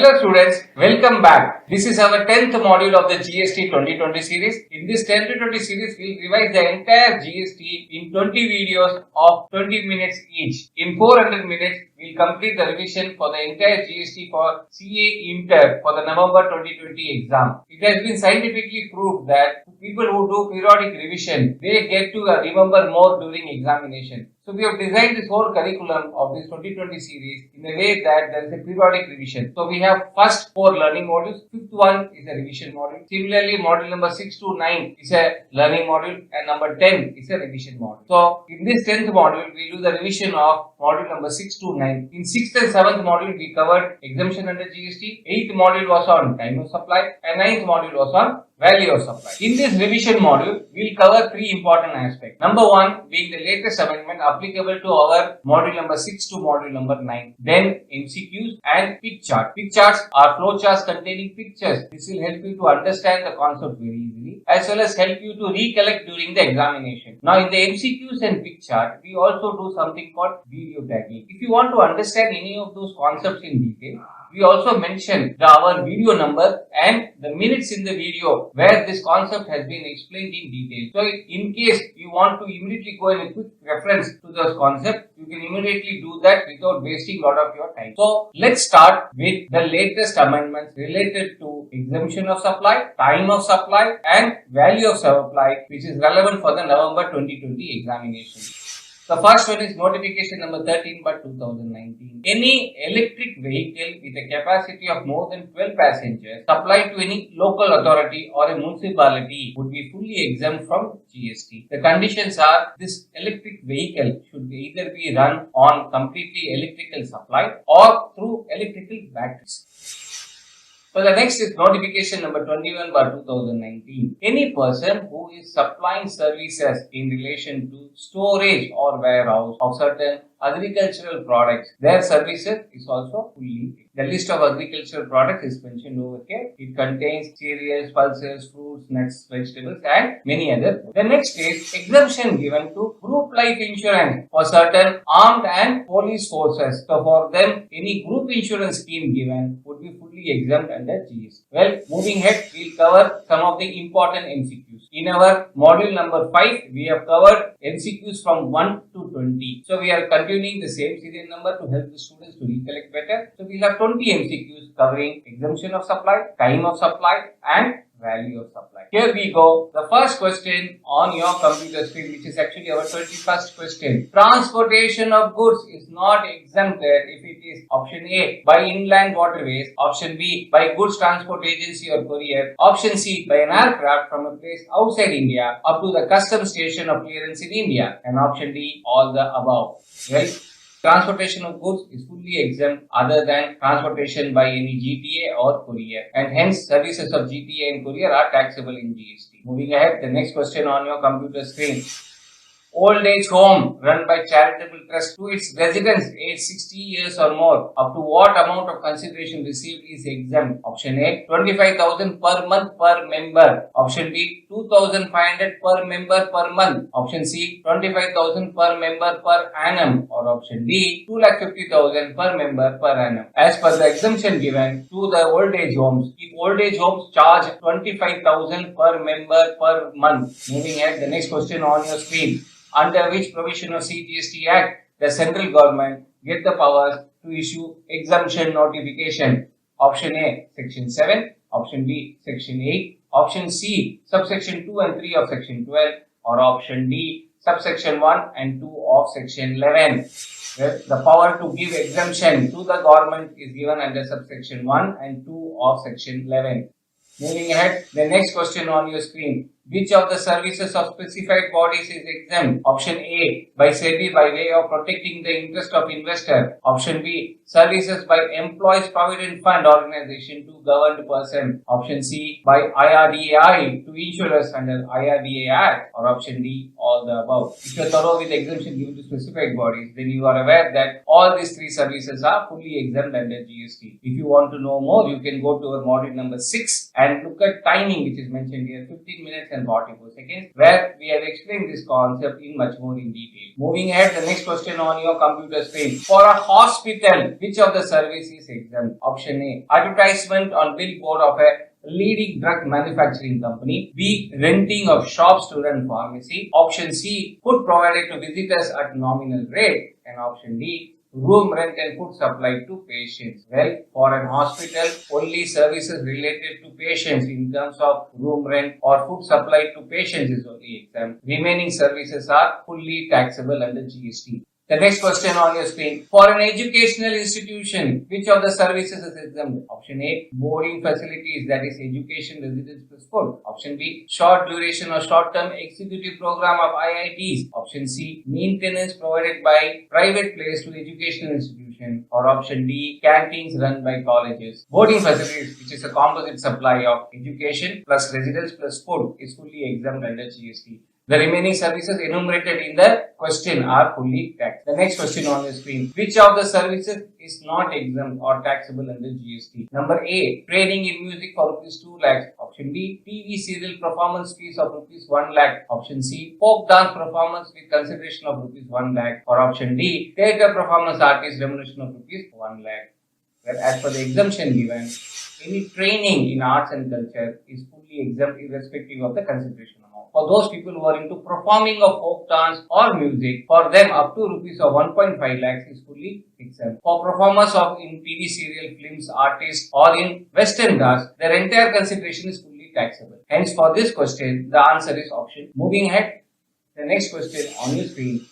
Hello students, welcome back. This is our 10th module of the GST 2020 series. In this 2020 series, we'll revise the entire GST in 20 videos of 20 minutes each. In 400 minutes, we'll complete the revision for the entire GST for CA Inter for the November 2020 exam. It has been scientifically proved that people who do periodic revision, they get to remember more during examination. So we have designed this whole curriculum of this 2020 series in a way that there is a periodic revision. So we have first 4 learning modules, fifth one is a revision module. Similarly, module number 6 to 9 is a learning module and number 10 is a revision module. So in this 10th module, we do the revision of module number 6 to 9. In 6th and 7th module, we covered exemption under GST. 8th module was on time of supply and 9th module was on value of supply. In this revision module, we will cover 3 important aspects. Number 1 being the latest amendment applicable to our module number 6 to module number 9. Then MCQs and pick chart. Pick charts are flow charts containing pictures. This will help you to understand the concept very easily as well as help you to recollect during the examination. Now in the MCQs and pick chart, we also do something called video tagging. If you want to understand any of those concepts in detail, we also mention our video number and the minutes in the video where this concept has been explained in detail. So in case you want to immediately go in a quick reference to those concepts, you can immediately do that without wasting a lot of your time. So let's start with the latest amendments related to exemption of supply, time of supply and value of supply, which is relevant for the November 2020 examination. The first one is notification number 13/2019. Any electric vehicle with a capacity of more than 12 passengers supplied to any local authority or a municipality would be fully exempt from GST. The conditions are this electric vehicle should either be run on completely electrical supply or through electrical batteries. So the next is notification number 21/2019. Any person who is supplying services in relation to storage or warehouse of certain agricultural products, their services is also fully. The list of agricultural products is mentioned over here. It contains cereals, pulses, fruits, nuts, vegetables and many others. The next is exemption given to group life insurance for certain armed and police forces. So for them, any group insurance scheme given would be fully exempt under GST. Well, moving ahead, we'll cover some of the important MCQs. In our module number 5, we have covered MCQs from 1 to 20. So we are continuing the same serial number to help the students to recollect better. So we'll have 20 MCQs covering exemption of supply, time of supply and value of supply. Here we go. The first question on your computer screen, which is actually our 21st question. Transportation of goods is not exempted if it is option A by inland waterways, option B by goods transport agency or courier, option C by an aircraft from a place outside India up to the customs station of clearance in India, and option D all the above. Well, transportation of goods is fully exempt other than transportation by any GTA or courier, and hence services of GTA and courier are taxable in GST. Moving ahead, the next question on your computer screen. Old age home run by charitable trust to its residents aged 60 years or more, up to what amount of consideration received is exempt? Option A, 25,000 per month per member. Option B, 2,500 per member per month. Option C, 25,000 per member per annum. Or option D, 2,50,000 per member per annum. As per the exemption given to the old age homes, if old age homes charge 25,000 per member per month. Moving ahead, the next question on your screen. Under which provision of CGST Act the central government get the powers to issue exemption notification? Option A, Section 7, option B, Section 8, option C, subsection 2 and 3 of Section 12, or option D, subsection 1 and 2 of Section 11. Well, the power to give exemption to the government is given under subsection 1 and 2 of Section 11. Moving ahead, the next question on your screen. Which of the services of specified bodies is exempt? Option A, by SEBI by way of protecting the interest of investor. Option B, services by Employees Provident Fund organization to governed person. Option C, by IRDAI to insurers under IRDA Act. Or option D, all the above. If you are thorough with exemption given to specified bodies, then you are aware that all these 3 services are fully exempt under GST. If you want to know more, you can go to our module number 6 and and look at timing which is mentioned here, 15 minutes and 44 seconds, where we have explained this concept in much more in detail. Moving ahead, the next question on your computer screen. For a hospital, which of the service is exempt? Option A, advertisement on billboard of a leading drug manufacturing company. B, renting of shops to run pharmacy. Option C, food provided to visitors at nominal rate. And option D, room rent and food supplied to patients. Well, for an hospital, only services related to patients in terms of room rent or food supplied to patients is only exempt. Remaining services are fully taxable under GST. The next question on your screen. For an educational institution, which of the services is exempt? Option A, boarding facilities, that is education, residence plus food. Option B, short duration or short-term executive program of IITs. Option C, maintenance provided by private place to educational institution. Or option D, canteens run by colleges. Boarding facilities, which is a composite supply of education plus residence plus food, is fully exempt under GST. The remaining services enumerated in the question are fully taxed. The next question on the screen. Which of the services is not exempt or taxable under GST? Number A, training in music for rupees 2 lakhs. Option B, TV serial performance fees of rupees 1 lakh. Option C, folk dance performance with consideration of rupees 1 lakh. Or option D, theatre performance artist remuneration of rupees 1 lakh. Well, as per the exemption given, any training in arts and culture is fully exempt irrespective of the consideration amount. For those people who are into performing of folk dance or music, for them up to rupees of 1.5 lakhs is fully exempt. For performers of in TV serial, films, artists or in western dance, their entire consideration is fully taxable. Hence, for this question, the answer is option. Moving ahead, the next question on your screen.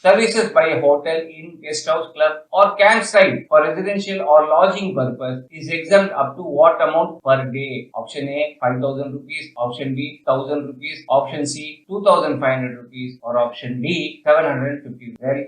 Services by a hotel, inn, guest house, club or campsite for residential or lodging purpose is exempt up to what amount per day? Option A, 5,000 rupees. Option B, 1,000 rupees. Option C, 2,500 rupees. Or option D, 750. Well,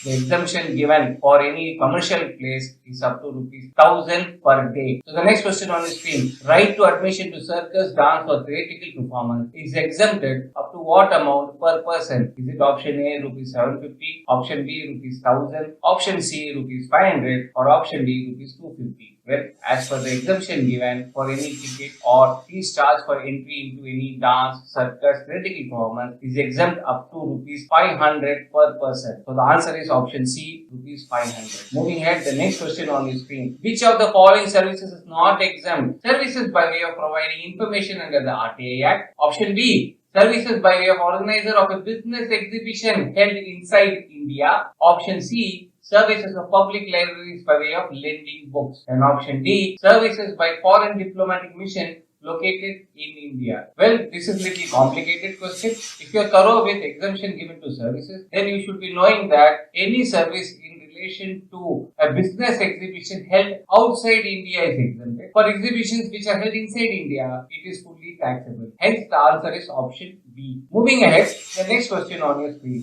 the exemption given for any commercial place is up to rupees 1,000 per day. So the next question on the screen. Right to admission to circus, dance or theatrical performance is exempted up to what amount per person? Is it option A, rupees 750, option B, rupees 1,000, option C, rupees 500 or option D, rupees 250? Well, as per the exemption given for any ticket or fees charged for entry into any dance, circus, theatrical performance is exempt up to rupees 500 per person. So the answer is option C, rupees 500. Moving ahead, the next question on your screen. Which of the following services is not exempt? Services by way of providing information under the RTI Act. Option B, services by way of organizer of a business exhibition held inside India. Option C, services of public libraries by way of lending books. And option D, services by foreign diplomatic mission located in India. Well, this is a little complicated question. If you are thorough with exemption given to services, then you should be knowing that any service in relation to a business exhibition held outside India is exempted. For exhibitions which are held inside India, it is fully taxable. Hence, the answer is option B. Moving ahead, the next question on your screen.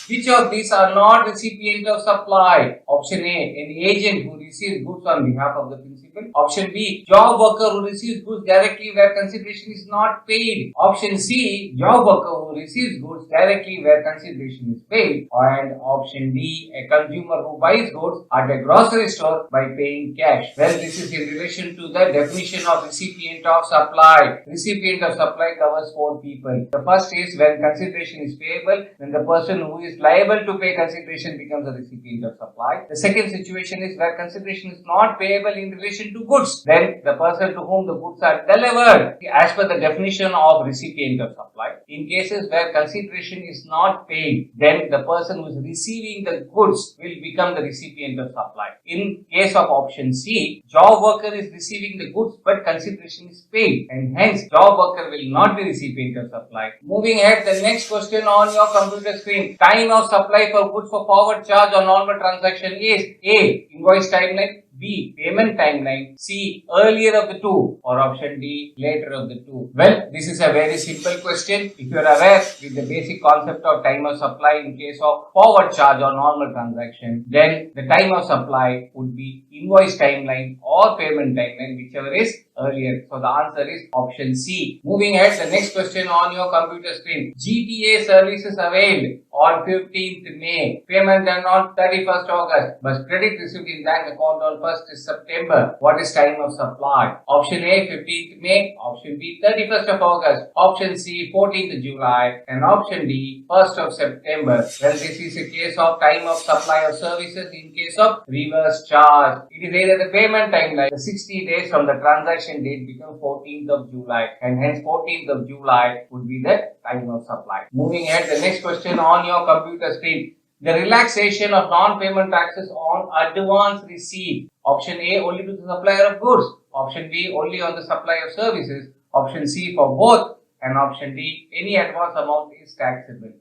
Which of these are not recipients of supply? Option A, an agent who receives goods on behalf of the principal. Option B, job worker who receives goods directly where consideration is not paid. Option C, job worker who receives goods directly where consideration is paid. And option D, a consumer who buys goods at a grocery store by paying cash. Well, this is in relation to the definition of recipient of supply. Recipient of supply covers 4 people. The first is when consideration is payable, then the person who is liable to pay consideration becomes a recipient of supply. The second situation is where consideration is not payable in relation to goods. Then the person to whom the goods are delivered as per the definition of recipient of supply. In cases where consideration is not paid, then the person who is receiving the goods will become the recipient of supply. In case of option C, job worker is receiving the goods but consideration is paid and hence job worker will not be recipient of supply. Moving ahead, the next question on your computer screen. Time of supply for goods for forward charge or normal transaction is A, invoice timeline, B, payment timeline, C, earlier of the two, or option D, later of the two. Well, this is a very simple question. If you are aware with the basic concept of time of supply in case of forward charge or normal transaction, then the time of supply would be invoice timeline or payment timeline, whichever is earlier. So the answer is option C. Moving ahead, the next question on your computer screen. GTA services availed on 15th May. Payment done on 31st August. But credit received in bank account on 1st September. What is time of supply? Option A 15th May, option B 31st of August, option C 14th July, and option D 1st of September. Well, this is a case of time of supply of services in case of reverse charge. It is either the payment timeline, the 60 days from the transaction date become 14th of July, and hence 14th of July would be the time of supply. Moving ahead, the next question on your computer screen. The relaxation of non-payment taxes on advance receipt. Option A only to the supplier of goods. Option B only on the supply of services. Option C for both. And option D, any advance amount is taxable.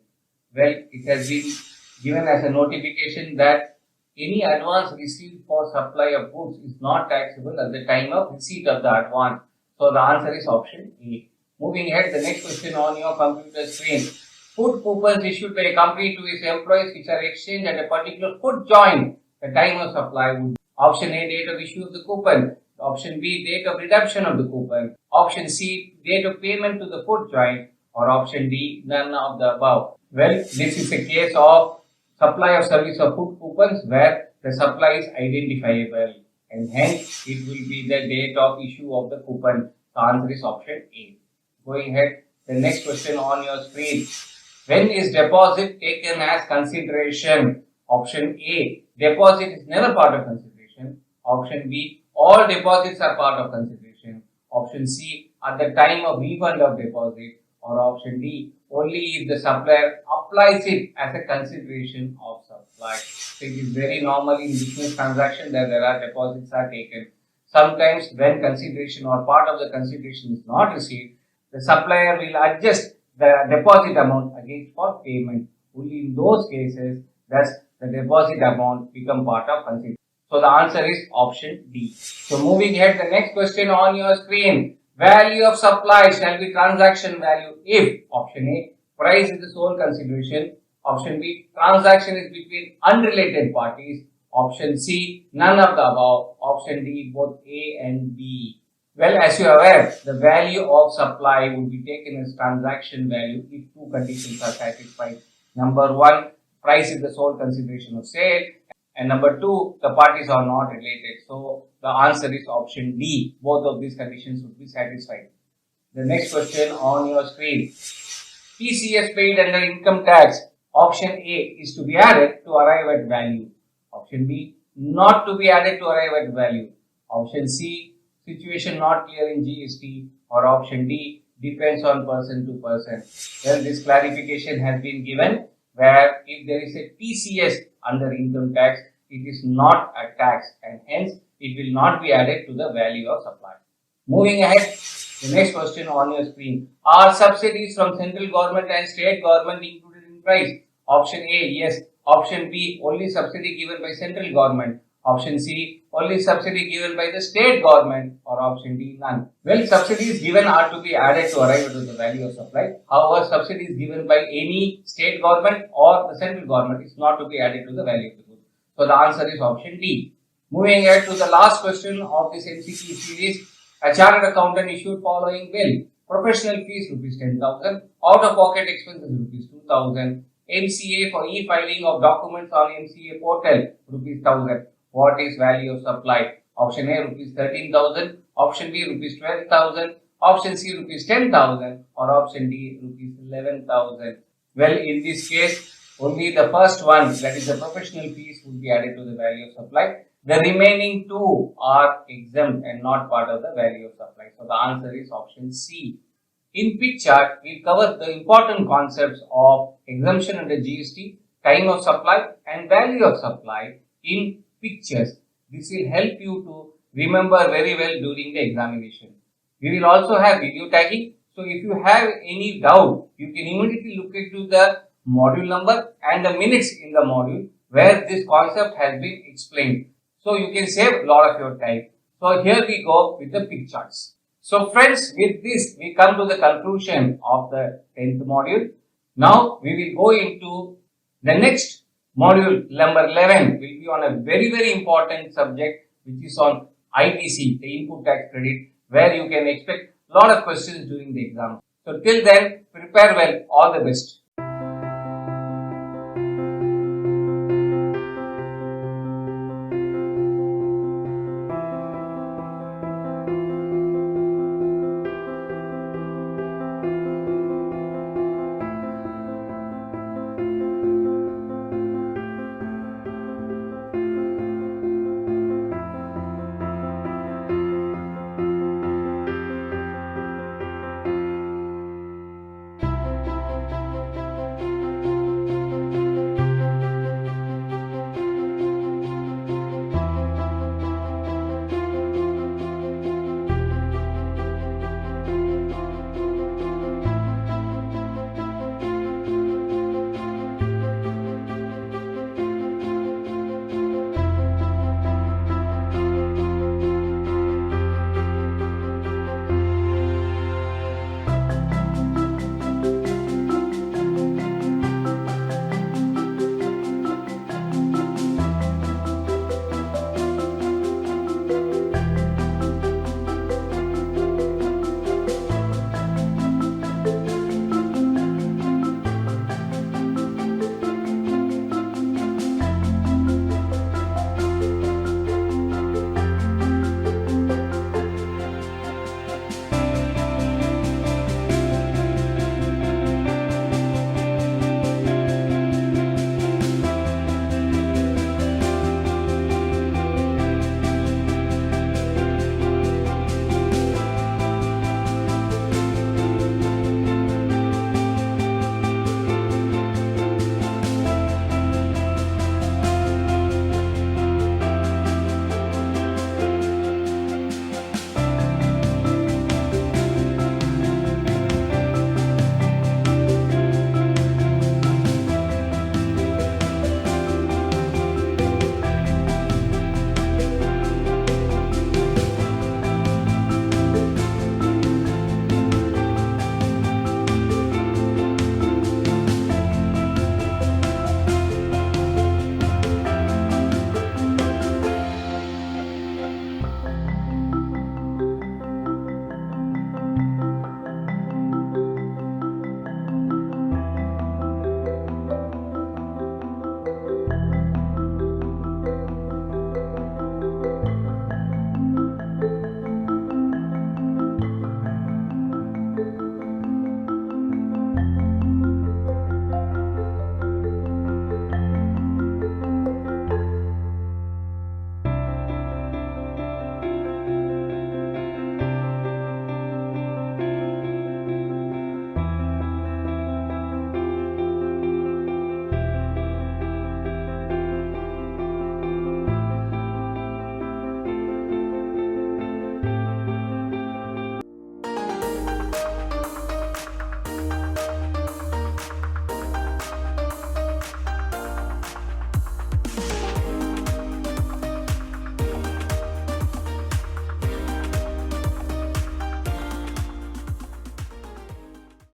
Well, it has been given as a notification that any advance received for supply of goods is not taxable at the time of receipt of the advance. So the answer is option A. Moving ahead, the next question on your computer screen. Food coupons issued by a company to its employees which are exchanged at a particular food joint. The time of supply would be option A, date of issue of the coupon. Option B, date of redemption of the coupon. Option C, date of payment to the food joint. Or option D, none of the above. Well, this is a case of supply of service of food coupons where the supply is identifiable and hence it will be the date of issue of the coupon. The answer is option A. Going ahead, the next question on your screen. When is deposit taken as consideration? Option A, deposit is never part of consideration. Option B, all deposits are part of consideration. Option C, at the time of refund of deposit. Or option D, only if the supplier applies it as a consideration of supply. So it is very normal in business transaction that there are deposits are taken. Sometimes when consideration or part of the consideration is not received, the supplier will adjust the deposit amount against for payment. Only in those cases does the deposit amount become part of consideration. So the answer is option D. So moving ahead, the next question on your screen. Value of supply shall be transaction value if option A, price is the sole consideration. Option B, transaction is between unrelated parties. Option C, none of the above. Option D, both A and B. Well, as you are aware, the value of supply would be taken as transaction value if two conditions are satisfied. Number one, price is the sole consideration of sale. And number two, the parties are not related. So the answer is option D. Both of these conditions would be satisfied. The next question on your screen. TCS paid under income tax. Option A is to be added to arrive at value. Option B, not to be added to arrive at value. Option C, situation not clear in GST. Or option D, depends on person to person. Well, this clarification has been given where if there is a TCS under income tax, it is not a tax and hence it will not be added to the value of supply. Moving ahead, the next question on your screen. Are subsidies from central government and state government included in price? Option A, yes. Option B, only subsidy given by central government. Option C, only subsidy given by the state government. Or option D, none. Well, subsidies given are to be added to arrive at the value of supply. However, subsidies given by any state government or the central government is not to be added to the value of the good. So the answer is option D. Moving ahead to the last question of this MCQ series. A chartered accountant issued following bill. Professional fees rupees 10,000. Out of pocket expenses rupees 2,000. MCA for e-filing of documents on MCA portal rupees 1,000. What is value of supply? Option A rupees 13,000. Option B rupees 12,000. Option C rupees 10,000. Or option D rupees 11,000. Well, in this case, only the first one, that is the professional fees, would be added to the value of supply. The remaining two are exempt and not part of the value of supply. So the answer is option C. In PIC chart, we cover the important concepts of exemption under GST, time of supply and value of supply in pictures. This will help you to remember very well during the examination. We will also have video tagging. So if you have any doubt, you can immediately look into the module number and the minutes in the module where this concept has been explained. So you can save a lot of your time. So here we go with the PIC charts. So friends, with this we come to the conclusion of the 10th module. Now we will go into the next module. Number 11 will be on a very important subject, which is on ITC, the input tax credit, where you can expect a lot of questions during the exam. So till then, prepare well. All the best.